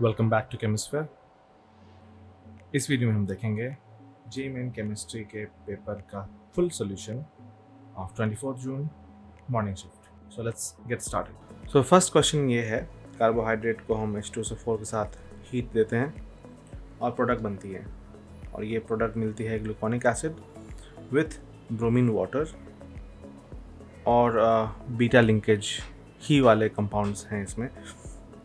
Welcome back to chemistry. इस video में हम देखेंगे जेईई केमिस्ट्री के पेपर का full solution of 24 June morning shift. So let's get started. So first question ये है, कार्बोहाइड्रेट को हम H2SO4 के साथ हीट देते हैं और प्रोडक्ट बनती है, और ये प्रोडक्ट मिलती है gluconic acid with bromine water और बीटा लिंकेज ही वाले कंपाउंड्स हैं इसमें।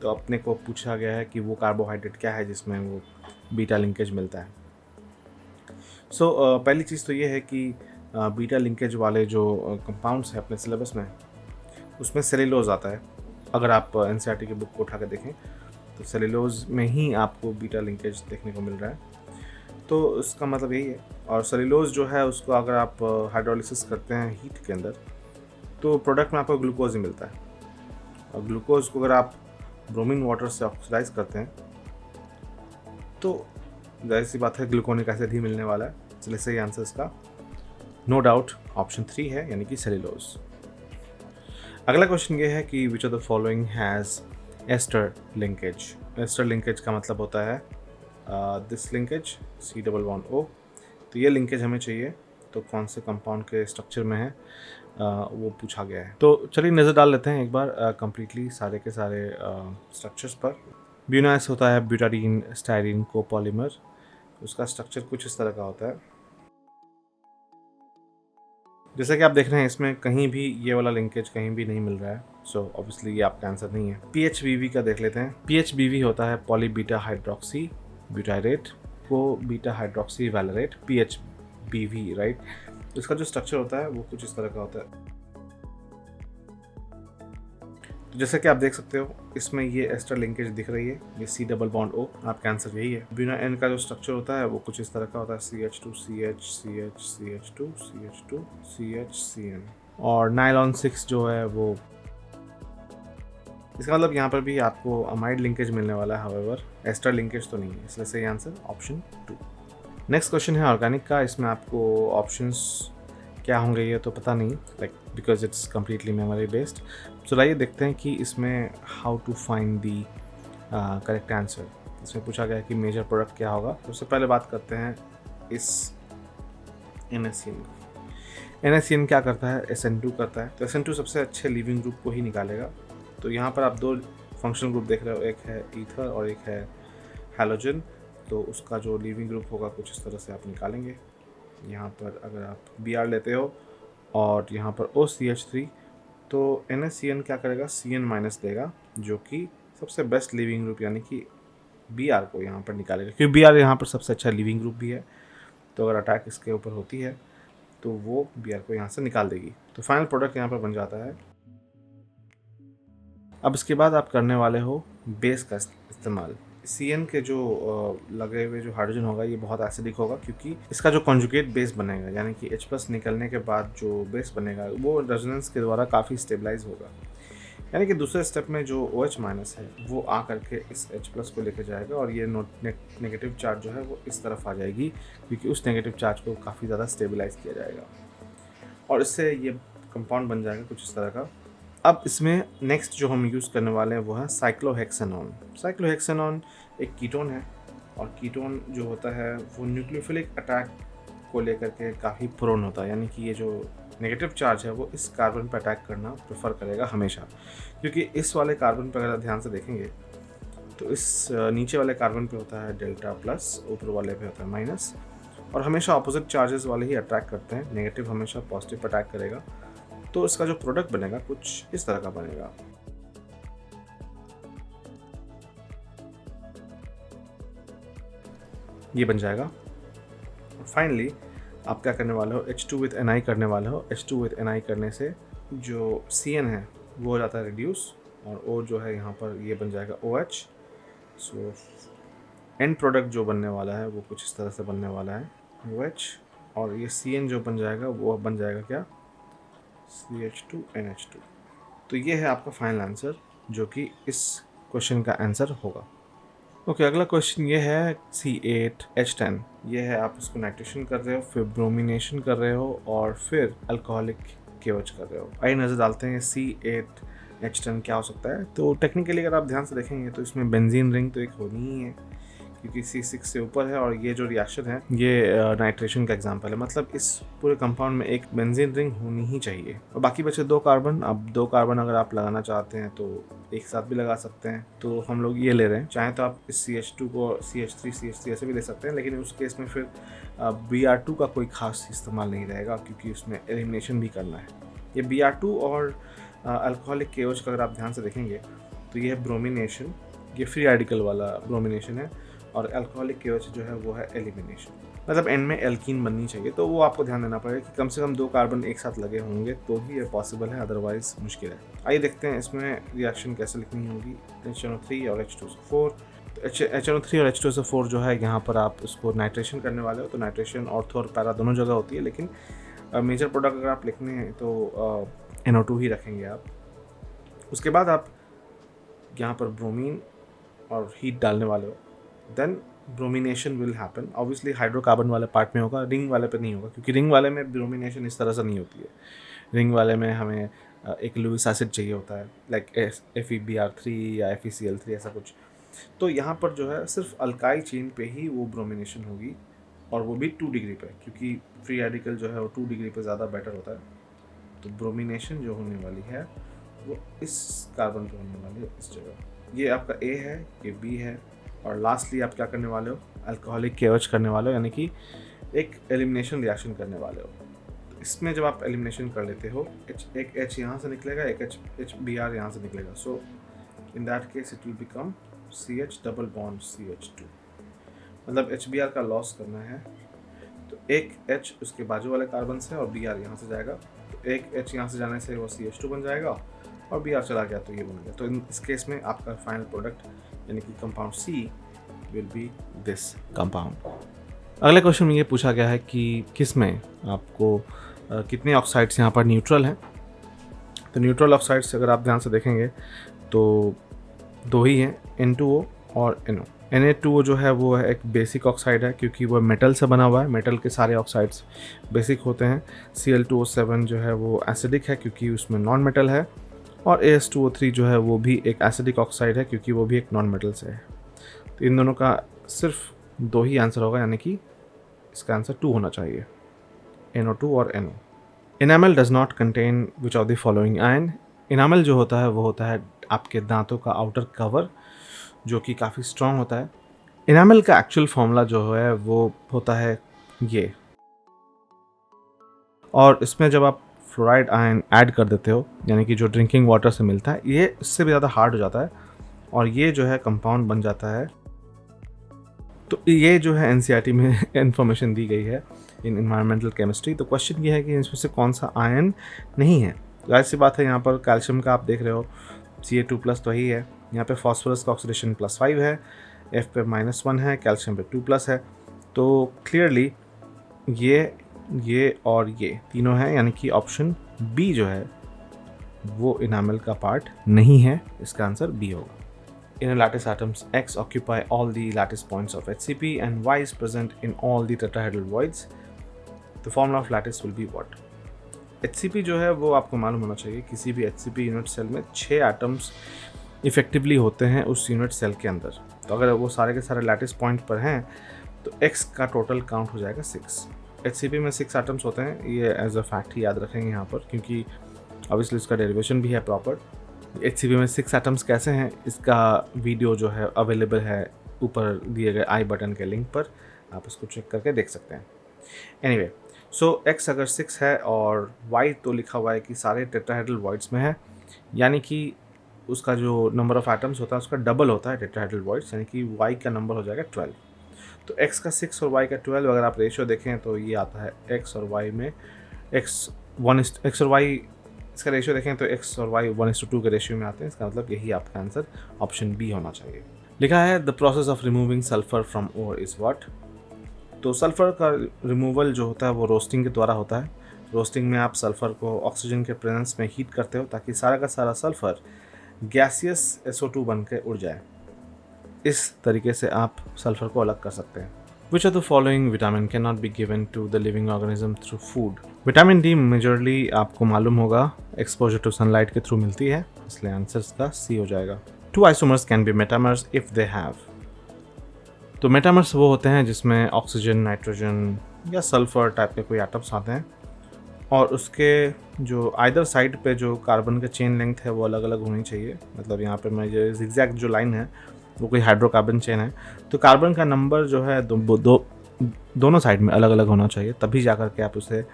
तो अपने को पूछा गया है कि वो कार्बोहाइड्रेट क्या है जिसमें वो बीटा लिंकेज मिलता है। पहली चीज़ तो ये है कि बीटा लिंकेज वाले जो कंपाउंड्स हैं अपने सिलेबस में, उसमें सेलुलोज आता है। अगर आप एनसीईआरटी की बुक को उठा कर देखें तो सेलुलोज में ही आपको बीटा लिंकेज देखने को मिल रहा है। तो इसका मतलब यही है। और सेलुलोज जो है उसको अगर आप हाइड्रोलिसिस करते हैं हीट के अंदर, तो प्रोडक्ट में आपको ग्लूकोज ही मिलता है। और ग्लूकोज को अगर आप ब्रोमीन वाटर से ऑक्सीडाइज करते हैं तो जाहिर सी बात है ग्लूकोनिक एसिड ही मिलने वाला है। चलिए सही आंसर इसका नो डाउट ऑप्शन 3 है, यानी कि सेलुलोज। अगला क्वेश्चन ये है कि which of the following has ester linkage. Ester linkage का मतलब होता है दिस लिंकेज C+O। तो ये लिंकेज हमें चाहिए, तो कौन से कंपाउंड के स्ट्रक्चर में है वो पूछा गया है। तो चलिए नज़र डाल लेते हैं एक बार कंप्लीटली सारे के सारे स्ट्रक्चर्स पर। ब्यूनास होता है ब्यूटाडीन स्टाइरिन कोपॉलीमर। उसका स्ट्रक्चर कुछ इस तरह का होता है। जैसा कि आप देख रहे हैं इसमें कहीं भी ये वाला लिंकेज कहीं भी नहीं मिल रहा है, सो ऑब्वियसली ये आपका आंसर नहीं है। PHBV का देख लेते हैं। PHBV होता है पॉलीबीटा हाइड्रोक्सी ब्यूटाइरेट को beta hydroxy valerate, PHBV, right. इसका जो स्ट्रक्चर होता है वो कुछ इस तरह का होता है। तो जैसा कि आप देख सकते हो इसमें ये एस्टर लिंकेज दिख रही है, ये C+O। आपका आंसर यही है। बिना N का जो स्ट्रक्चर होता है वो कुछ इस तरह का होता है, CH2 CH CH CH2 CH2 CH CN। और नाइलॉन 6 जो है वो, इसका मतलब यहाँ पर भी आपको अमाइड लिंकेज मिलने वाला है, हाउएवर एस्टर लिंकेज तो नहीं है, इसलिए सही आंसर ऑप्शन 2। नेक्स्ट क्वेश्चन है ऑर्गेनिक का। इसमें आपको ऑप्शंस क्या होंगे ये तो पता नहीं, like because it's completely memory based. तो आइए देखते हैं कि इसमें how to find the correct answer. इसमें पूछा गया है कि मेजर प्रोडक्ट क्या होगा। सबसे पहले बात करते हैं इस NaCN। NaCN क्या करता है, SN2 करता है। तो SN2 सबसे अच्छे लिविंग ग्रुप को ही निकालेगा। तो यहाँ पर आप दो फंक्शनल ग्रुप देख रहे हो, एक है ईथर और एक है हैलोजन। तो उसका जो लिविंग ग्रुप होगा कुछ इस तरह से आप निकालेंगे। यहाँ पर अगर आप Br लेते हो और यहाँ पर OCH3, तो NaCN क्या करेगा, CN- देगा, जो कि सबसे बेस्ट लिविंग ग्रुप यानी कि Br को यहाँ पर निकालेगा, क्योंकि Br यहाँ पर सबसे अच्छा लिविंग ग्रुप भी है। तो अगर अटैक इसके ऊपर होती है तो वो Br को यहाँ से निकाल देगी। तो फाइनल प्रोडक्ट यहाँ पर बन जाता है। अब इसके बाद आप करने वाले हो बेस का इस्तेमाल। CN के जो लगे हुए जो हाइड्रोजन होगा ये बहुत एसिडिक होगा, क्योंकि इसका जो कॉन्जुगेट बेस बनेगा यानी कि H+ निकलने के बाद जो बेस बनेगा वो रेजोनेंस के द्वारा काफ़ी स्टेबलाइज होगा। यानी कि दूसरे स्टेप में जो OH- है वो आ करके इस H+ को लेकर जाएगा और ये नेगेटिव चार्ज जो है वो इस तरफ आ जाएगी, क्योंकि उस नेगेटिव चार्ज को काफ़ी ज़्यादा स्टेबलाइज किया जाएगा और इससे ये कंपाउंड बन जाएगा कुछ इस तरह का। अब इसमें नेक्स्ट जो हम यूज़ करने वाले हैं वो है साइक्लोहेक्सेनॉन। साइक्लोहेक्सेनॉन एक कीटोन है, और कीटोन जो होता है वो न्यूक्लियोफिलिक अटैक को लेकर के काफ़ी प्रोन होता है। यानी कि ये जो नेगेटिव चार्ज है वो इस कार्बन पर अटैक करना प्रेफर करेगा हमेशा, क्योंकि इस वाले कार्बन पर अगर ध्यान से देखेंगे तो इस नीचे वाले कार्बन पे होता है डेल्टा+, ऊपर वाले पे होता है माइनस, और हमेशा अपोजिट चार्जेस वाले ही अटैक करते हैं। नेगेटिव हमेशा पॉजिटिव पर अटैक करेगा। तो इसका जो प्रोडक्ट बनेगा कुछ इस तरह का बनेगा। ये बन जाएगा। फाइनली आप क्या करने वाले हो, H2 विथ Na करने वाले हो। H2 विथ Na करने से जो CN है वो हो जाता है रिड्यूस, और O जो है यहाँ पर ये बन जाएगा OH। सो एंड प्रोडक्ट जो बनने वाला है वो कुछ इस तरह से बनने वाला है OH, और ये CN जो बन जाएगा वो बन जाएगा क्या, CH2NH2। तो ये है आपका फाइनल आंसर, जो कि इस क्वेश्चन का आंसर होगा। ओके, अगला क्वेश्चन ये है C8H10। ये है आप इसको नाइट्रेशन कर रहे हो, फिर ब्रोमिनेशन कर रहे हो, और फिर अल्कोहलिक KOH कर रहे हो। आइए नज़र डालते हैं C8 H10 क्या हो सकता है। तो टेक्निकली अगर आप ध्यान से देखेंगे तो इसमें बेंजीन रिंग तो एक होनी ही है, क्योंकि C6 से ऊपर है, और ये जो रिएक्शन है ये नाइट्रेशन का एग्जांपल है। मतलब इस पूरे कंपाउंड में एक बेंजीन रिंग होनी ही चाहिए। और बाकी बचे 2 कार्बन। अब 2 कार्बन अगर आप लगाना चाहते हैं तो एक साथ भी लगा सकते हैं, तो हम लोग ये ले रहे हैं। चाहे तो आप इस CH2 को CH3 ऐसे भी ले सकते हैं, लेकिन उस केस में फिर Br2 का कोई खास इस्तेमाल नहीं रहेगा, क्योंकि उसमें एलिमिनेशन भी करना है। ये Br2 और अल्कोहलिक KOH का अगर आप ध्यान से देखेंगे तो ये है ब्रोमिनेशन, ये फ्री रेडिकल वाला ब्रोमिनेशन है, और अल्कोहलिक KOH जो है वो है एलिमिनेशन। मतलब एंड में एल्कीन बननी चाहिए, तो वो आपको ध्यान देना पड़ेगा कि कम से कम 2 कार्बन एक साथ लगे होंगे तो ही ये पॉसिबल है, अदरवाइज मुश्किल है। आइए देखते हैं इसमें रिएक्शन कैसे लिखनी होगी। HNO3 और H2SO4। तो HNO3 और H2SO4 जो है यहाँ पर आप इसको नाइट्रेशन करने वाले हो, तो नाइट्रेशन ऑर्थो और पैरा दोनों जगह होती है, लेकिन मेजर प्रोडक्ट अगर आप लिखने हैं तो NO2 ही रखेंगे आप। उसके बाद आप यहाँ पर ब्रोमीन और हीट डालने वाले हो, then bromination will happen. Obviously hydrocarbon वाले पार्ट में होगा, रिंग वाले पे नहीं होगा, क्योंकि रिंग वाले में ब्रोमिनेशन इस तरह से नहीं होती है। रिंग वाले में हमें एक लुइस एसिड चाहिए होता है, लाइक FeBr3 या FeCl3 ऐसा कुछ। तो यहाँ पर जो है सिर्फ अल्काइल चेन पे ही वो ब्रोमिनेशन होगी, और वो भी 2 डिग्री पे, क्योंकि फ्री रेडिकल जो है वो 2 डिग्री पे ज़्यादा बेटर होता है। तो ब्रोमिनेशन जो होने वाली है वो इस कार्बन पे होने वाली है, इस जगह। ये आपका A है, ये B है, और लास्टली आप क्या करने वाले हो, अल्कोहलिक KOH करने वाले हो, यानी कि एक एलिमिनेशन रिएक्शन करने वाले हो। तो इसमें जब आप एलिमिनेशन कर लेते हो, एक H यहाँ से निकलेगा, एक HBr यहाँ से निकलेगा। So in that case it will become CH double bond CH2। मतलब HBr का लॉस करना है, तो एक H उसके बाजू वाले कार्बन से और Br यहाँ से जाएगा, तो एक H यहाँ से जाने से वो CH2 बन जाएगा, और Br चला गया तो ये बन गया। तो इस केस में आपका फाइनल प्रोडक्ट यानी कि compound C will be this compound. अगले क्वेश्चन में ये पूछा गया है कि किस में आपको कितने ऑक्साइड्स यहाँ पर न्यूट्रल हैं। तो न्यूट्रल ऑक्साइड्स अगर आप ध्यान से देखेंगे तो 2 ही हैं, N2O और NO। Na2O जो है वो एक बेसिक ऑक्साइड है, क्योंकि वो मेटल से बना हुआ है। मेटल के सारे ऑक्साइड्स बेसिक होते हैं। Cl2O7 जो है वो एसिडिक है, क्योंकि उसमें नॉन मेटल है, और AS2O3 जो है वो भी एक एसिडिक ऑक्साइड है, क्योंकि वो भी एक नॉन मेटल से है। तो इन दोनों का सिर्फ 2 ही आंसर होगा, यानी कि इसका आंसर 2 होना चाहिए, NO2 और NO। Enamel does not contain which of the following ion. Enamel जो होता है वो होता है आपके दांतों का आउटर कवर, जो कि काफ़ी स्ट्रॉन्ग होता है। इनामल का एक्चुअल फॉर्मूला जो है वो होता है ये, और इसमें जब आप फ्लोराइड आयन ऐड कर देते हो, यानी कि जो ड्रिंकिंग वाटर से मिलता है, ये इससे भी ज़्यादा हार्ड हो जाता है, और ये जो है कंपाउंड बन जाता है। तो ये जो है NCERT में इंफॉर्मेशन दी गई है इन इन्वायरमेंटल केमिस्ट्री। तो क्वेश्चन ये है कि इसमें से कौन सा आयन नहीं है। जाहिर सी बात है, यहाँ पर कैल्शियम का आप देख रहे हो Ca2+ तो ही है। यहाँ पे फॉस्फोरस का ऑक्सीडेशन +5 है, F पे -1 है, कैल्शियम पे 2+ है। तो क्लियरली ये और ये तीनों है, यानी कि ऑप्शन B जो है वो इनामल का पार्ट नहीं है। इसका आंसर B होगा। In a lattice atoms, X occupy all the lattice points of HCP and Y is present in all the tetrahedral voids. The formula of lattice will be what? HCP जो है वो आपको मालूम होना चाहिए। किसी भी HCP यूनिट सेल में 6 एटम्स इफेक्टिवली होते हैं उस यूनिट सेल के अंदर। तो अगर वो सारे के सारे लैटिस पॉइंट पर हैं तो X का टोटल काउंट हो जाएगा 6। HCP में 6 एटम्स होते हैं, ये एज अ फैक्ट ही याद रखेंगे यहाँ पर, क्योंकि ऑब्वियसली इसका डेरिवेशन भी है प्रॉपर। HCP में 6 एटम्स कैसे हैं, इसका वीडियो जो है अवेलेबल है ऊपर दिए गए आई बटन के लिंक पर, आप इसको चेक करके देख सकते हैं। एनीवे, सो X अगर 6 है और Y तो लिखा हुआ है कि सारे टेट्राहेड्रल वॉइड्स में है, यानी कि उसका जो नंबर ऑफ एटम्स होता है उसका डबल होता है टेट्राहेड्रल वॉइड्स, यानी कि Y का नंबर हो जाएगा 12। तो X का 6 और Y का 12, अगर आप रेशियो देखें तो ये आता है X और Y में X और Y, इसका रेशियो देखें तो X और Y 1:2 के रेशियो में आते हैं। इसका मतलब यही आपका आंसर ऑप्शन B होना चाहिए। लिखा है the process of removing sulphur from ore is what. तो सल्फ़र का रिमूवल जो होता है वो रोस्टिंग के द्वारा होता है। रोस्टिंग में आप सल्फ़र को ऑक्सीजन के प्रेजेंस में हीट करते हो ताकि सारा का सारा सल्फ़र गैसियस SO2 बन के उड़ जाए। इस तरीके से आप सल्फ़र को अलग कर सकते हैं। Which of the following vitamin cannot be given to the living organism through food? Vitamin D majorly आपको मालूम होगा एक्सपोजर टू सनलाइट के थ्रू मिलती है, इसलिए आंसर इसका सी हो जाएगा। 2 isomers can be metamers if they have. तो मेटामर्स वो होते हैं जिसमें ऑक्सीजन, नाइट्रोजन या सल्फर टाइप के कोई एटम्स आते हैं और उसके जो आइदर साइड पे जो कार्बन का चेन लेंथ है वो अलग अलग होनी चाहिए। मतलब यहाँ पे मैं जो जिगजैग जो लाइन है वो कोई हाइड्रोकार्बन चेन है, तो कार्बन का नंबर जो है दोनों साइड में अलग अलग होना चाहिए, तभी जा कर के आप उसे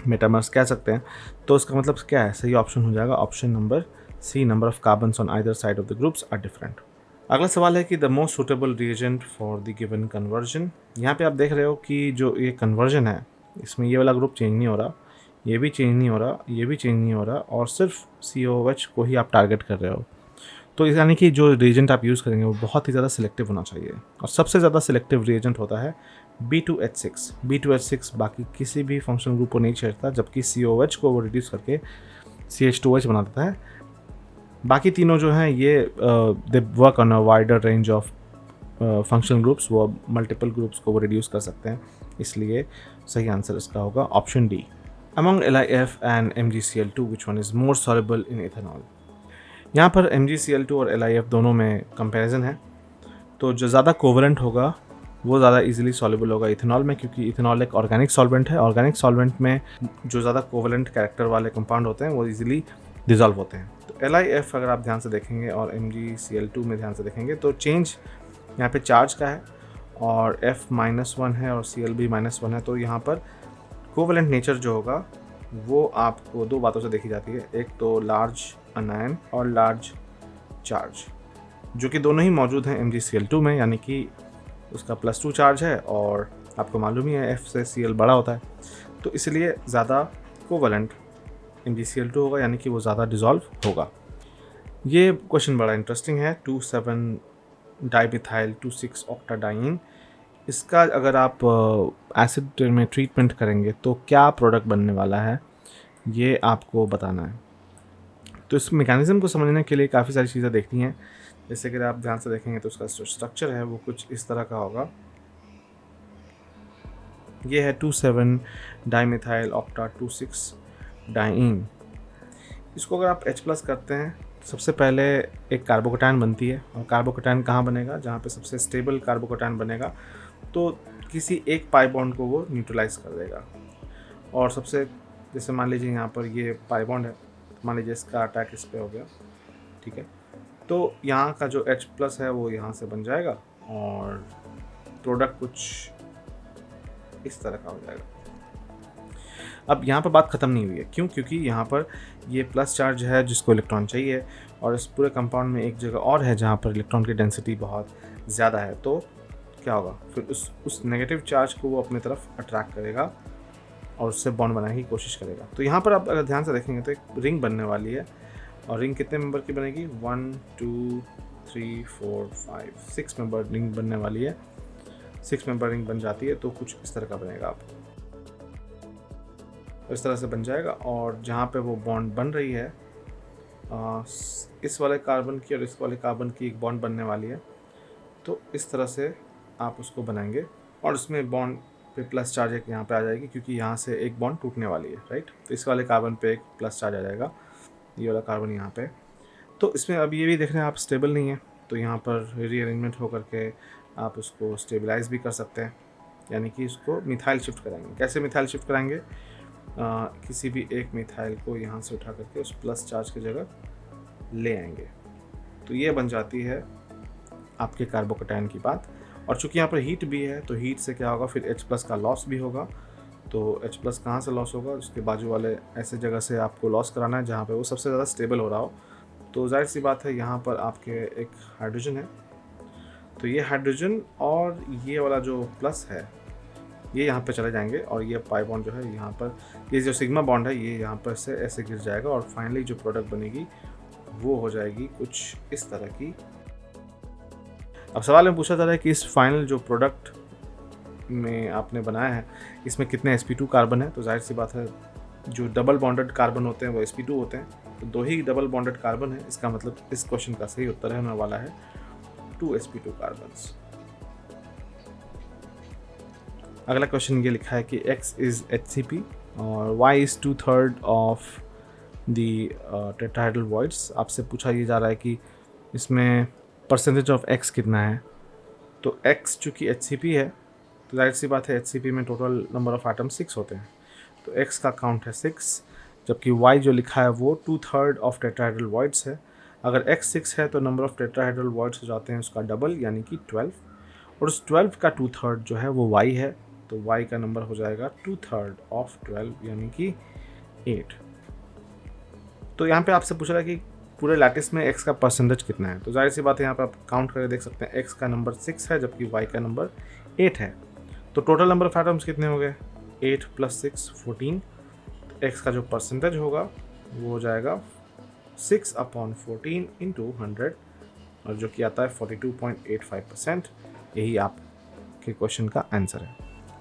मेटामर्स कह सकते हैं। तो इसका मतलब क्या है, सही ऑप्शन हो जाएगा option number C, number of carbons on either side of the groups are different. अगला सवाल है कि the most suitable reagent for the given conversion. यहाँ पे आप देख रहे हो कि जो ये कन्वर्जन है इसमें ये वाला ग्रुप चेंज नहीं हो रहा, ये भी चेंज नहीं हो रहा, ये भी चेंज नहीं हो रहा, और सिर्फ COOH को ही आप टारगेट कर रहे हो। तो यानी कि जो रिएजेंट आप यूज़ करेंगे वो बहुत ही ज़्यादा सिलेक्टिव होना चाहिए, और सबसे ज़्यादा सिलेक्टिव रिएजेंट होता है B2H6। B2H6 बाकी किसी भी फंक्शनल ग्रुप को नहीं छेड़ता, जबकि COH को वो रिड्यूस करके CH2H बना देता है। बाकी तीनों जो हैं ये they work on a wider range of functional groups, वो मल्टीपल ग्रुप्स को वो रिड्यूस कर सकते हैं, इसलिए सही आंसर इसका होगा option D. Among LiF and MgCl2 which one is more soluble in ethanol. यहाँ पर MgCl2 और LiF दोनों में कंपैरिजन है, तो जो ज़्यादा कोवलेंट होगा वो ज़्यादा इजीली सॉल्युबल होगा इथेनॉल में, क्योंकि इथेनॉल एक ऑर्गेनिक सॉल्वेंट है। ऑर्गेनिक सॉल्वेंट में जो ज़्यादा कोवलेंट कैरेक्टर वाले कंपाउंड होते हैं वो इजीली डिज़ोल्व होते हैं। तो LiF अगर आप ध्यान से देखेंगे और MgCl2 में ध्यान से देखेंगे तो चेंज यहाँ पे चार्ज का है, और F-1 है और Cl भी -1 है, तो यहाँ पर कोवलेंट नेचर जो होगा वो आपको दो बातों से देखी जाती है, एक तो लार्ज अनायन और लार्ज चार्ज, जो कि दोनों ही मौजूद हैं MgCl2 में, यानी कि उसका +2 चार्ज है और आपको मालूम ही है F से Cl बड़ा होता है, तो इसलिए ज़्यादा कोवलेंट MgCl2 होगा, यानी कि वो ज़्यादा डिज़ोल्व होगा। ये क्वेश्चन बड़ा इंटरेस्टिंग है। 2,7 डाइमिथाइल 2,6 ऑक्टाडाइन, इसका अगर आप एसिड में ट्रीटमेंट करेंगे तो क्या प्रोडक्ट बनने वाला है ये आपको बताना है। तो इस मैकेनिज़्म को समझने के लिए काफ़ी सारी चीज़ें देखनी हैं। जैसे कि आप ध्यान से देखेंगे तो उसका जो स्ट्रक्चर है वो कुछ इस तरह का होगा। ये है 2,7 डाइमिथाइल ऑक्टा 2,6 डाइन। इसको अगर आप H+ करते हैं, सबसे पहले एक कार्बोकैटायन बनती है, और कार्बोकैटायन कहाँ बनेगा, जहाँ पे सबसे स्टेबल कार्बोकैटायन बनेगा तो किसी एक पाई बॉन्ड को वो न्यूट्रलाइज कर देगा। और सबसे, जैसे मान लीजिए यहाँ पर ये पाई बॉन्ड है, मान लीजिए इसका अटैक इस पे हो गया, ठीक है, तो यहाँ का जो H+ है वो यहाँ से बन जाएगा और प्रोडक्ट कुछ इस तरह का हो जाएगा। अब यहाँ पर बात ख़त्म नहीं हुई है, क्यों? क्योंकि यहाँ पर ये प्लस चार्ज है जिसको इलेक्ट्रॉन चाहिए, और इस पूरे कंपाउंड में एक जगह और है जहाँ पर इलेक्ट्रॉन की डेंसिटी बहुत ज़्यादा है, तो क्या होगा फिर उस नेगेटिव चार्ज को वो अपनी तरफ अट्रैक्ट करेगा और उससे बॉन्ड बनाने की कोशिश करेगा। तो यहाँ पर आप अगर ध्यान से देखेंगे तो एक रिंग बनने वाली है, और रिंग कितने मेंबर की बनेगी? 1 2 3 4 5 6 मेंबर रिंग बनने वाली है। 6 मेंबर रिंग बन जाती है तो कुछ इस तरह का बनेगा, आप इस तरह से बन जाएगा। और जहाँ पे वो बॉन्ड बन रही है, इस वाले कार्बन की और इस वाले कार्बन की एक बॉन्ड बनने वाली है, तो इस तरह से आप उसको बनाएंगे, और उसमें बॉन्ड पे प्लस चार्ज एक यहाँ पे आ जाएगी, क्योंकि यहाँ से एक बॉन्ड टूटने वाली है, राइट। तो इस वाले कार्बन पे एक प्लस चार्ज आ जाएगा, ये वाला कार्बन यहाँ पे। तो इसमें अब ये भी देख रहे हैं आप स्टेबल नहीं है, तो यहाँ पर रीअरेंजमेंट होकर के आप उसको स्टेबलाइज भी कर सकते हैं, यानी कि इसको मिथाइल शिफ्ट कराएंगे। कैसे मिथाइल शिफ्ट कराएंगे? किसी भी एक मिथाइल को यहाँ से उठा करके उस प्लस चार्ज की जगह ले आएंगे, तो ये बन जाती है आपके कार्बोकैटायन की बात। और चूंकि यहाँ पर हीट भी है, तो हीट से क्या होगा, फिर H+ का लॉस भी होगा। तो H+ कहाँ से लॉस होगा? उसके बाजू वाले ऐसे जगह से आपको लॉस कराना है जहाँ पे वो सबसे ज़्यादा स्टेबल हो रहा हो। तो जाहिर सी बात है यहाँ पर आपके एक हाइड्रोजन है, तो ये हाइड्रोजन और ये वाला जो प्लस है ये यहाँ पे चले जाएंगे, और ये पाई बॉन्ड जो है यहाँ पर, ये जो सिग्मा बॉन्ड है ये यहाँ पर से ऐसे गिर जाएगा, और फाइनली जो प्रोडक्ट बनेगी वो हो जाएगी कुछ इस तरह की। अब सवाल में पूछा जा रहा है कि इस फाइनल जो प्रोडक्ट में आपने बनाया है इसमें कितने sp2 कार्बन है। तो जाहिर सी बात है जो डबल बॉन्डेड कार्बन होते हैं वो sp2 होते हैं, तो 2 ही डबल बॉन्डेड कार्बन है। इसका मतलब इस क्वेश्चन का सही उत्तर होने वाला है 2 sp2 कार्बन। अगला क्वेश्चन ये लिखा है कि X इज HCP और Y is 2/3 of the tetrahedral voids. आपसे पूछा ये जा रहा है कि इसमें परसेंटेज ऑफ एक्स कितना है। तो एक्स चूँकि HCP है तो जाहिर सी बात है HCP में टोटल नंबर ऑफ एटम 6 होते हैं, तो एक्स का काउंट है 6, जबकि वाई जो लिखा है वो 2/3 ऑफ टेट्राहेड्रल वॉइड्स है। अगर एक्स 6 है तो नंबर ऑफ टेट्राहेड्रल वॉइड्स हो जाते हैं उसका डबल यानी कि 12, और उस 12 का 2/3 जो है वो वाई है, तो वाई का नंबर हो जाएगा 2/3 ऑफ 12 यानी कि 8। तो यहाँ पे आपसे पूछ रहा है कि पूरे लैटिस में x का परसेंटेज कितना है, तो जाहिर सी बात है यहाँ पे आप काउंट करके देख सकते हैं x का नंबर 6 है जबकि y का नंबर 8 है। तो टोटल नंबर ऑफ एटम्स कितने हो गए, 8 + 6 14। तो x का जो परसेंटेज होगा वो हो जाएगा 6/14 × 100, और जो कि आता है 42.85%। यही आपके क्वेश्चन का आंसर है।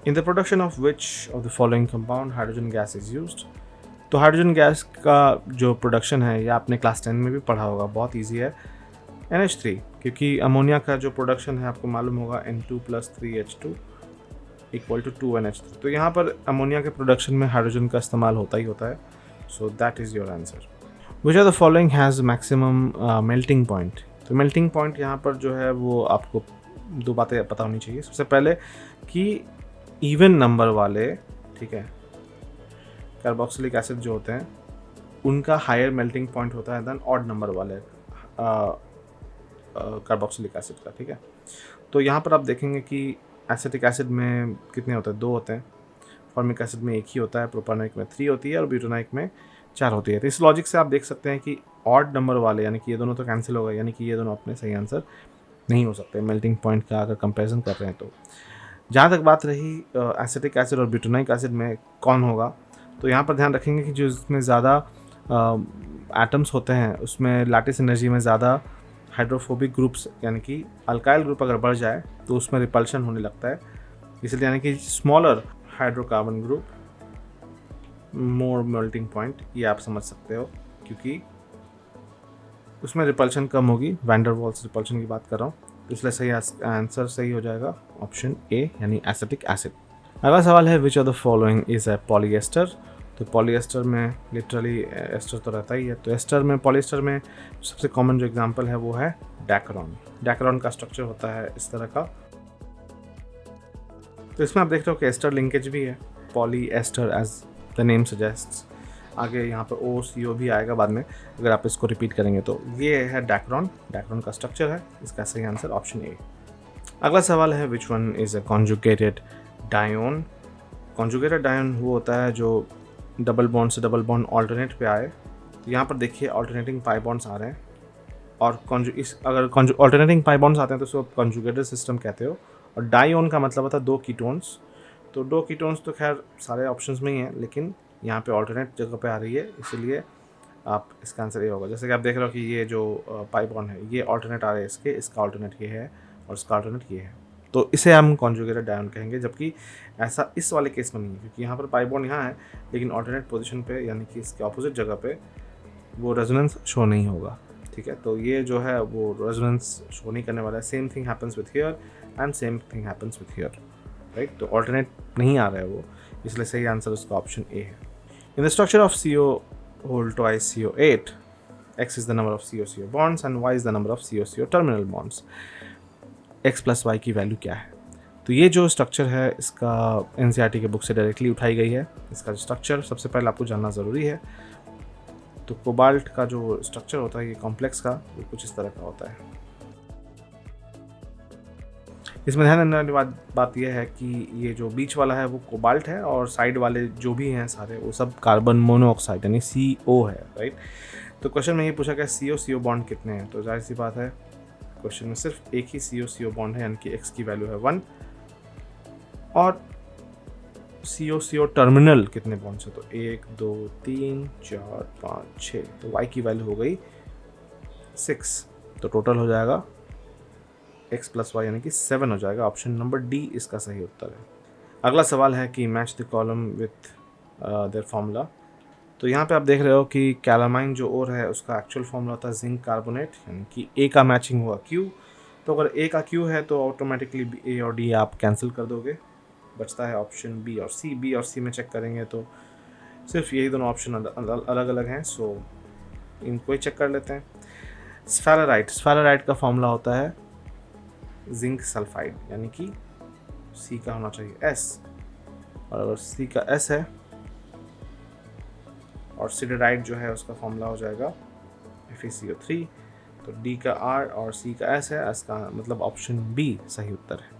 In the production of which of the following compound hydrogen gas is used. तो हाइड्रोजन गैस का जो प्रोडक्शन है यह आपने क्लास 10 में भी पढ़ा होगा, बहुत इजी है, NH3, क्योंकि अमोनिया का जो प्रोडक्शन है आपको मालूम होगा N2 + 3H2 = 2NH3। तो यहाँ पर अमोनिया के प्रोडक्शन में हाइड्रोजन का इस्तेमाल होता ही होता है। So that is your answer. Which are the following has maximum melting point. तो मेल्टिंग पॉइंट यहाँ पर जो है वो आपको दो बातें पता होनी चाहिए। सबसे पहले कि इवन नंबर वाले, ठीक है, कार्बोक्सिलिक एसिड जो होते हैं उनका हायर मेल्टिंग पॉइंट होता है देन ऑड नंबर वाले कार्बोक्सिलिक एसिड का, ठीक है। तो यहाँ पर आप देखेंगे कि एसिटिक एसिड में कितने होते हैं, 2 होते हैं, फॉर्मिक एसिड में 1 ही होता है, प्रोपानोइक में 3 होती है और ब्यूटानोइक में 4 होती है। तो इस लॉजिक से आप देख सकते हैं कि ऑड नंबर वाले यानी कि ये दोनों तो कैंसिल हो गए, यानी कि ये दोनों अपने सही आंसर नहीं हो सकते मेल्टिंग पॉइंट का अगर कंपेरिजन कर रहे हैं। तो जहाँ तक बात रही एसिटिक एसिड और ब्यूटानोइक एसिड में कौन होगा, तो यहाँ पर ध्यान रखेंगे कि जो इसमें ज़्यादा एटम्स होते हैं उसमें लैटिस एनर्जी में ज़्यादा हाइड्रोफोबिक ग्रुप्स यानी कि अल्काइल ग्रुप अगर बढ़ जाए तो उसमें रिपल्शन होने लगता है, इसलिए यानी कि स्मॉलर हाइड्रोकार्बन ग्रुप मोर मेल्टिंग पॉइंट, ये आप समझ सकते हो क्योंकि उसमें रिपल्शन कम होगी, वैन डर वाल्स रिपल्शन की बात कर रहा हूँ, तो इसलिए सही आंसर सही हो जाएगा ऑप्शन ए यानी एसिटिक एसिड। अगला सवाल है विच of the following is a polyester. तो पॉलीएस्टर में लिटरली एस्टर तो रहता ही है, तो एस्टर में पॉलीएस्टर में सबसे कॉमन जो एग्जांपल है वो है डैकरॉन। डैकरॉन का स्ट्रक्चर होता है इस तरह का। तो इसमें आप देख रहे हो कि एस्टर लिंकेज भी है, polyester as the name suggests. आगे यहाँ पर OCO भी आएगा बाद में अगर आप इसको रिपीट करेंगे। तो ये है डैकरॉन, डैकरॉन का स्ट्रक्चर है, इसका सही आंसर ऑप्शन ए। अगला सवाल है which one is a conjugated diene. Conjugated diene वो होता है जो डबल बॉन्ड से डबल बॉन्ड ऑल्टरनेट पे आए। तो यहाँ पर देखिए ऑल्टरनेटिंग पाई बॉन्ड्स आ रहे हैं, और अगर ऑल्टरनेटिंग पाई बॉन्ड्स आते हैं तो उसको कॉन्जुगेटेड सिस्टम कहते हो। और डायोन का मतलब होता है 2 कीटोन्स। तो 2 कीटोन्स तो खैर सारे ऑप्शंस में ही हैं, लेकिन यहाँ पे ऑल्टरनेट जगह पे आ रही है, इसलिए आप इसका आंसर ये होगा। जैसे कि आप देख रहे हो कि ये जो पाई बॉन्ड है ये ऑल्टरनेट आ रहे हैं इसके, इसका ऑल्टरनेट ये है और इसका ऑल्टरनेट ये है, तो इसे हम कॉन्जुगेटेड डायोन कहेंगे। जबकि ऐसा इस वाले केस में नहीं है क्योंकि यहाँ पर पाई बॉन्ड यहाँ है लेकिन ऑल्टरनेट पोजीशन पे यानी कि इसके ऑपोजिट जगह पे वो रेजोनेंस शो नहीं होगा, ठीक है। तो ये जो है वो रेजोनेंस शो नहीं करने वाला है। Same thing happens with here and same thing happens with here, right. तो ऑल्टरनेट नहीं आ रहा है वो, इसलिए सही आंसर उसका ऑप्शन ए है। In the structure of CO whole twice CO8, X is the number of CO bonds and Y is the number of CO terminal bonds। X + Y की वैल्यू क्या है, तो ये जो स्ट्रक्चर है इसका NCERT के बुक से डायरेक्टली उठाई गई है। इसका स्ट्रक्चर सबसे पहले आपको जानना ज़रूरी है। तो कोबाल्ट का जो स्ट्रक्चर होता है ये कॉम्प्लेक्स का, वो कुछ इस तरह का होता है। इसमें ध्यान देने वाली बात यह है कि ये जो बीच वाला है वो कोबाल्ट है और साइड वाले जो भी हैं सारे वो सब कार्बन मोनोऑक्साइड यानी CO है, राइट। तो क्वेश्चन में ये पूछा गया CO बॉन्ड कितने हैं, तो जाहिर सी बात है क्वेश्चन में सिर्फ एक ही CO बॉन्ड है यानी कि X की वैल्यू है 1, और CO टर्मिनल कितने बॉन्ड्स है, तो 1 2 3 4 5 6, तो Y की वैल्यू हो गई 6, तो टोटल हो जाएगा X + Y यानी कि 7 हो जाएगा। ऑप्शन नंबर डी इसका सही उत्तर है। अगला सवाल है कि match the column with their formula. तो यहाँ पे आप देख रहे हो कि कैलामाइन जो ओर है उसका एक्चुअल फार्मूला होता है जिंक कार्बोनेट, यानी कि A का मैचिंग हुआ Q। तो अगर A का Q है तो ऑटोमेटिकली A और D आप कैंसिल कर दोगे, बचता है ऑप्शन B और C। B और C में चेक करेंगे तो सिर्फ यही दोनों ऑप्शन अलग अलग हैं, सो इनको ही चेक कर लेते हैं। स्फेराइट का फॉर्मूला होता है जिंक सल्फाइड, यानी कि सी का होना चाहिए S, और अगर सी का S है और सिडेराइट जो है उसका फॉर्मूला हो जाएगा FeCO3, तो D का R और C का S है, S का मतलब ऑप्शन B सही उत्तर है।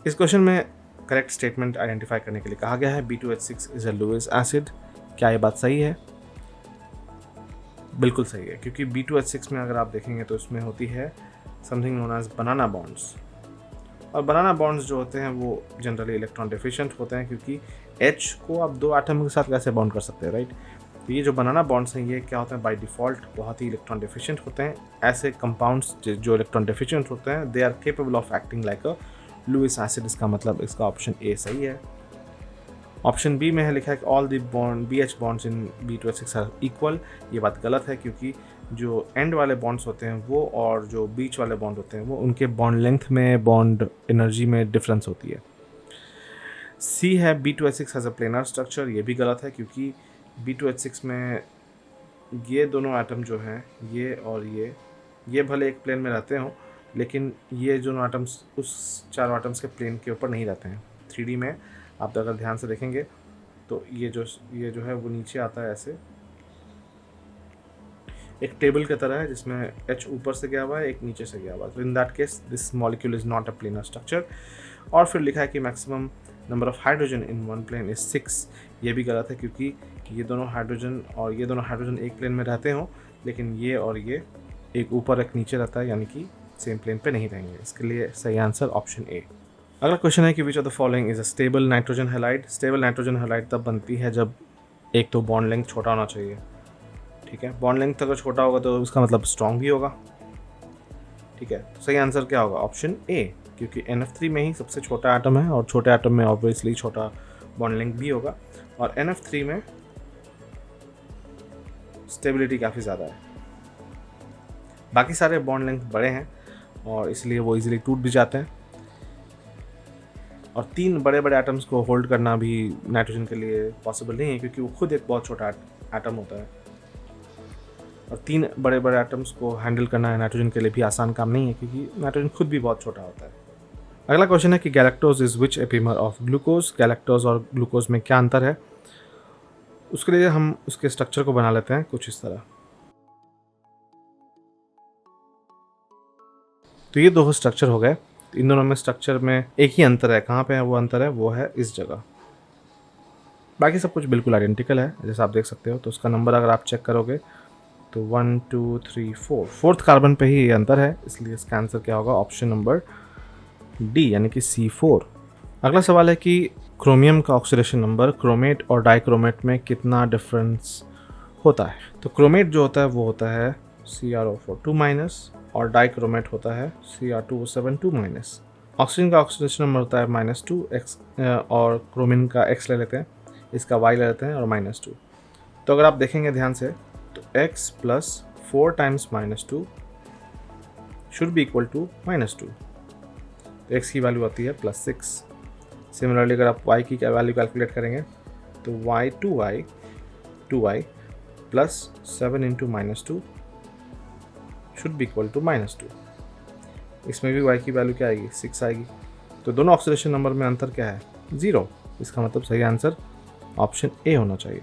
इस क्वेश्चन में करेक्ट स्टेटमेंट आइडेंटिफाई करने के लिए कहा गया है B2H6 is a Lewis acid. क्या ये बात सही है? बिल्कुल सही है, क्योंकि B2H6 में अगर आप देखेंगे तो इसमें होती है something known as banana bonds, और बनाना बॉन्ड्स जो होते हैं वो जनरली इलेक्ट्रॉन डेफिशिएंट होते हैं, क्योंकि H को आप दो एटम के साथ कैसे बॉन्ड कर सकते हैं, राइट। तो ये जो बनाना बॉन्ड्स हैं ये क्या होते हैं, बाय डिफ़ॉल्ट बहुत ही इलेक्ट्रॉन डेफिशिएंट होते हैं। ऐसे कंपाउंड्स जो इलेक्ट्रॉन डेफिशिएंट होते हैं they are capable of acting like a Lewis acid. इसका मतलब इसका ऑप्शन ए सही है। ऑप्शन बी में है लिखा है कि all the bond BH bonds in B2H6 are equal. ये बात गलत है, क्योंकि जो एंड वाले बॉन्ड्स होते हैं वो और जो बीच वाले बॉन्ड होते हैं वो उनके बॉन्ड लेंथ में, बॉन्ड एनर्जी में डिफरेंस होती है। सी है B2H6 has a planar structure. ये भी गलत है, क्योंकि B2H6 में ये दोनों एटम जो हैं ये और ये भले एक प्लेन में रहते हों, लेकिन ये दोनों एटम्स उस चारों एटम्स के प्लेन के ऊपर नहीं रहते हैं। 3D में आप अगर ध्यान से देखेंगे तो ये जो है वो नीचे आता है ऐसे एक टेबल की तरह है, जिसमें H ऊपर से गया हुआ है, एक नीचे से गया हुआ है। तो in that case this molecule is not a planar structure. और फिर लिखा है कि maximum number of hydrogen in one plane is 6। ये भी गलत है, क्योंकि ये दोनों हाइड्रोजन एक प्लेन में रहते हों, लेकिन ये और ये एक ऊपर एक नीचे रहता है, यानी कि सेम प्लेन पे नहीं रहेंगे। इसके लिए सही आंसर ऑप्शन ए। अगला क्वेश्चन है कि which of the following is a stable nitrogen halide. Stable nitrogen halide तब बनती है जब एक तो बॉन्ड लेंथ छोटा होना चाहिए, ठीक है। बॉन्ड लेंथ अगर छोटा होगा तो उसका मतलब स्ट्रॉन्ग भी होगा, ठीक है। तो सही आंसर क्या होगा? ऑप्शन ए, क्योंकि NF3 में ही सबसे छोटा एटम है और छोटे एटम में ऑब्वियसली छोटा बॉन्ड लेंथ भी होगा, और NF3 में स्टेबिलिटी काफ़ी ज़्यादा है। बाकी सारे बॉन्ड लेंथ बड़े हैं और इसलिए वो इजीली टूट भी जाते हैं, और 3 बड़े बड़े एटम्स को होल्ड करना भी नाइट्रोजन के लिए पॉसिबल नहीं है, क्योंकि वो खुद एक बहुत छोटा एटम होता है, और 3 बड़े बड़े एटम्स को हैंडल करना नाइट्रोजन के लिए भी आसान काम नहीं है, क्योंकि नाइट्रोजन खुद भी बहुत छोटा होता है। अगला क्वेश्चन है कि galactose is which epimer of glucose. Galactose और ग्लूकोज में क्या अंतर है? उसके लिए हम उसके स्ट्रक्चर को बना लेते हैं कुछ इस तरह। तो ये दो स्ट्रक्चर हो गए। इन दोनों में स्ट्रक्चर में एक ही अंतर है। कहाँ पे है वो अंतर है? वो है इस जगह। बाकी सब कुछ बिल्कुल आइडेंटिकल है, जैसे आप देख सकते हो। तो उसका नंबर अगर आप चेक करोगे तो 1 2 3 4 फोर्थ कार्बन पे ही ये अंतर है, इसलिए इसका आंसर क्या होगा? ऑप्शन नंबर डी, यानी कि C4। अगला सवाल है कि क्रोमियम का ऑक्सीडेशन नंबर क्रोमेट और डाइक्रोमेट में कितना डिफरेंस होता है। तो क्रोमेट जो होता है वो होता है CrO4 - और डाइक्रोमेट होता है Cr2O7 2-। ऑक्सीजन का ऑक्सीडेशन नंबर होता है -2x, और क्रोमिन का x ले लेते हैं, इसका y ले लेते हैं और -2। तो अगर आप देखेंगे ध्यान से तो x + 4 × -2 should be equal to -2। तो x की वैल्यू आती है +6। सिमिलरली अगर आप y की वैल्यू कैलकुलेट करेंगे तो y 2y + 7 × -2 should be equal to -2। इसमें भी y की वैल्यू क्या आएगी? 6 आएगी। तो दोनों ऑक्सीडेशन नंबर में अंतर क्या है? 0। इसका मतलब सही आंसर ऑप्शन ए होना चाहिए।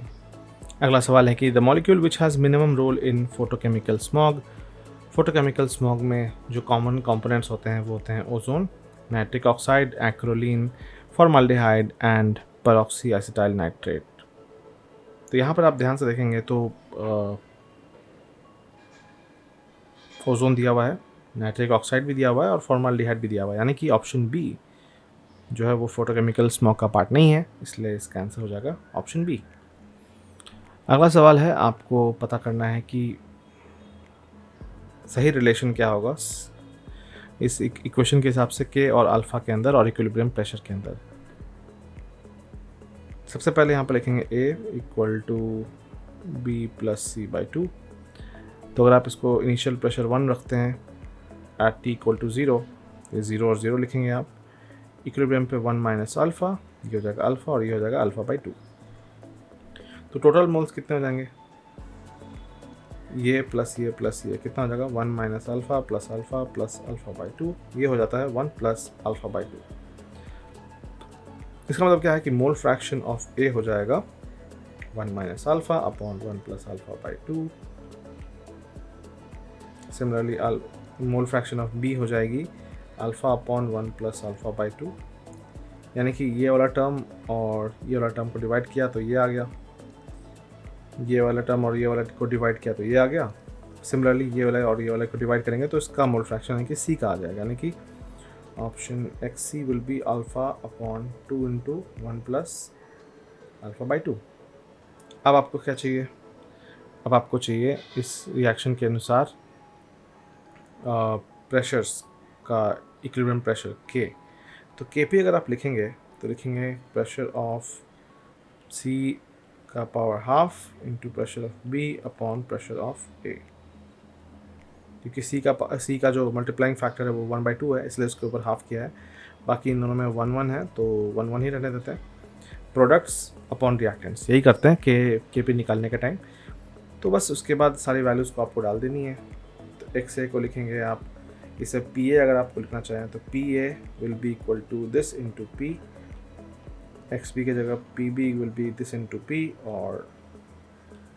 अगला सवाल है कि the molecule which has minimum role in photochemical smog. Photochemical smog में जो कॉमन कंपोनेंट्स होते हैं वो होते हैं ozone, nitric oxide, acrolein, formaldehyde and peroxy acetyl nitrate. तो यहाँ पर आप ध्यान से देखेंगे तो ओजोन दिया हुआ है, नाइट्रिक ऑक्साइड भी दिया हुआ है और फॉर्माल्डिहाइड भी दिया हुआ है, यानी कि ऑप्शन बी जो है वो फोटोकेमिकल स्मॉग का पार्ट नहीं है, इसलिए इसका आंसर हो जाएगा ऑप्शन बी। अगला सवाल है, आपको पता करना है कि सही रिलेशन क्या होगा इस इक्वेशन के हिसाब से के और अल्फा के अंदर और इक्विलिब्रियम प्रेशर के अंदर। सबसे पहले यहाँ पर लिखेंगे A = B + C/2। तो अगर आप इसको इनिशियल प्रेशर 1 रखते हैं एट T = 0, ये 0 और 0 लिखेंगे आप। इक्विलिब्रियम पे 1 - अल्फ़ा, ये हो जाएगा अल्फ़ा और ये हो जाएगा अल्फ़ा/2। तो टोटल मोल्स कितने हो जाएंगे, ये प्लस ये प्लस ये कितना हो जाएगा 1 minus alpha plus alpha by 2, ये हो जाता है 1 प्लस अल्फ़ा बाई 2। इसका मतलब क्या है कि मोल फ्रैक्शन ऑफ ए हो जाएगा 1 minus alpha upon 1 plus alpha by 2। Similarly mole fraction of B हो जाएगी alpha upon 1 plus alpha by 2, यानी कि ये वाला टर्म और ये वाला टर्म को डिवाइड किया तो ये आ गया, ये वाला टर्म और ये वाला को डिवाइड किया तो ये आ गया। सिमिलरली ये वाला और ये वाला को डिवाइड करेंगे तो इसका मोल फ्रैक्शन यानी कि सी का आ जाएगा, यानी कि option X C will be alpha upon 2 into 1 plus alpha by 2। अब आपको क्या चाहिए, अब आपको चाहिए इस रिएक्शन के अनुसार प्रेशर्स का इक्विलिब्रियम प्रेशर के। तो के पी अगर आप लिखेंगे तो लिखेंगे प्रेशर ऑफ सी का power half into pressure of B upon pressure of A, क्योंकि सी का जो मल्टीप्लाइंग फैक्टर है वो 1/2 है, इसलिए इसके ऊपर हाफ किया है। बाकी इन दोनों में 1 है तो 1 ही रहने देते हैं। प्रोडक्ट्स अपॉन रिएक्टेंट्स यही करते हैं के पी निकालने के टाइम। तो बस उसके बाद सारी वैल्यूज़ को आपको डाल देनी है। तो एक्स ए को लिखेंगे आप, इसे पी ए अगर आपको लिखना चाहें तो P A will be equal to this into P, X B की जगह P B will be this into P, और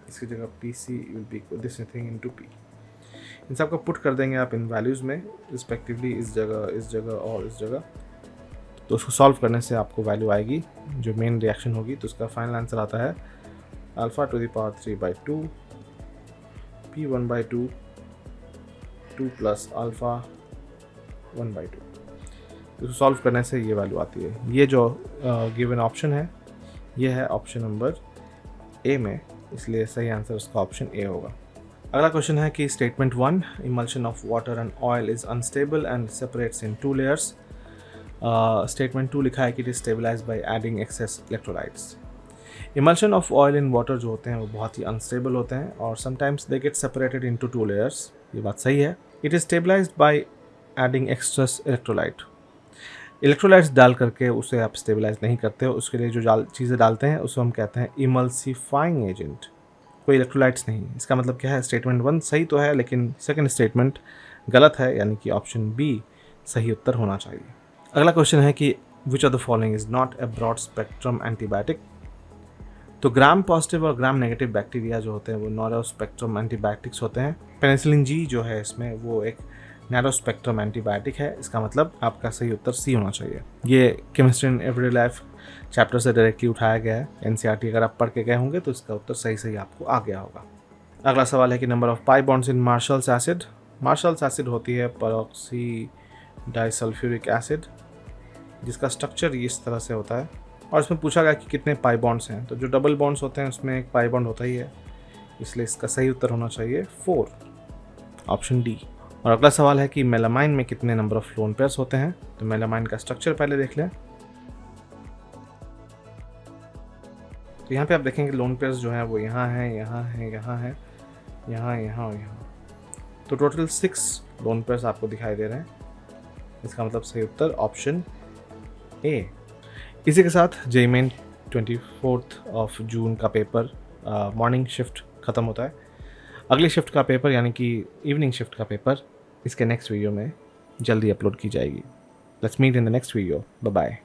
इसकी जगह P C will be equal this thing into P. इन सब को पुट कर देंगे आप इन वैल्यूज़ में रिस्पेक्टिवली, इस जगह और इस जगह। तो उसको सॉल्व करने से आपको वैल्यू आएगी जो मेन रिएक्शन होगी। तो उसका फाइनल आंसर आता है alpha two the power 3/2 P 1/2 2 plus alpha 1/2। इसको सॉल्व करने से ये वैल्यू आती है। ये जो गिवन ऑप्शन है ये है ऑप्शन नंबर ए में, इसलिए सही आंसर उसका ऑप्शन ए होगा। अगला क्वेश्चन है कि statement 1, emulsion of water and oil is unstable and separates in 2 layers. Statement 2 लिखा है कि it is stabilised by adding excess electrolytes. Emulsion of oil in water जो होते हैं वो बहुत ही अनस्टेबल होते हैं और sometimes they get separated into 2 layers, ये बात सही है। It is stabilised by adding excess electrolyte. Electrolytes डाल करके उसे आप स्टेबलाइज नहीं करते हो, उसके लिए जो चीज़ें डालते हैं उसे हम कहते हैं इमल्सिफाइंग एजेंट, कोई इलेक्ट्रोलाइट्स नहीं। इसका मतलब क्या है, स्टेटमेंट 1 सही तो है लेकिन सेकंड स्टेटमेंट गलत है, यानी कि ऑप्शन बी सही उत्तर होना चाहिए। अगला क्वेश्चन है कि which of the following is not a broad spectrum antibiotic. तो ग्राम पॉजिटिव और ग्राम नेगेटिव बैक्टीरिया जो होते हैं वो नैरो स्पेक्ट्रम एंटीबायोटिक्स होते हैं। पेनिसिलिन जी जो है इसमें वो एक नैरो स्पेक्ट्रम एंटीबायोटिक है। इसका मतलब आपका सही उत्तर सी होना चाहिए। ये chemistry in everyday life chapter से डायरेक्टली उठाया गया है। एनसीईआरटी अगर आप पढ़ के गए होंगे तो इसका उत्तर सही आपको आ गया होगा। अगला सवाल है कि number of pi bonds in marshals acid. Marshals acid होती है परऑक्सी डाइसल्फ्यूरिक एसिड, जिसका स्ट्रक्चर इस तरह से होता है और इसमें पूछा गया कि कितने पाई बॉन्ड्स हैं। तो जो डबल बॉन्ड्स होते हैं उसमें एक पाई बॉन्ड होता ही है, इसलिए इसका सही उत्तर होना चाहिए 4, ऑप्शन डी। और अगला सवाल है कि मेलामाइन में कितने नंबर ऑफ लोन पेयर्स होते हैं। तो मेलामाइन का स्ट्रक्चर पहले देख लें। तो यहाँ पे आप देखेंगे लोन पेयर्स जो हैं वो यहाँ हैं, यहाँ हैं, यहाँ हैं, यहाँ, यहाँ और यहाँ। तो टोटल 6 लोन पेयर्स आपको दिखाई दे रहे हैं। इसका मतलब सही उत्तर ऑप्शन ए। इसी के साथ जेईई मेन 24 जून का पेपर मॉर्निंग शिफ्ट ख़त्म होता है। अगली शिफ्ट का पेपर यानी कि इवनिंग शिफ्ट का पेपर इसके नेक्स्ट वीडियो में जल्दी अपलोड की जाएगी। Let's meet in the next video. Bye bye.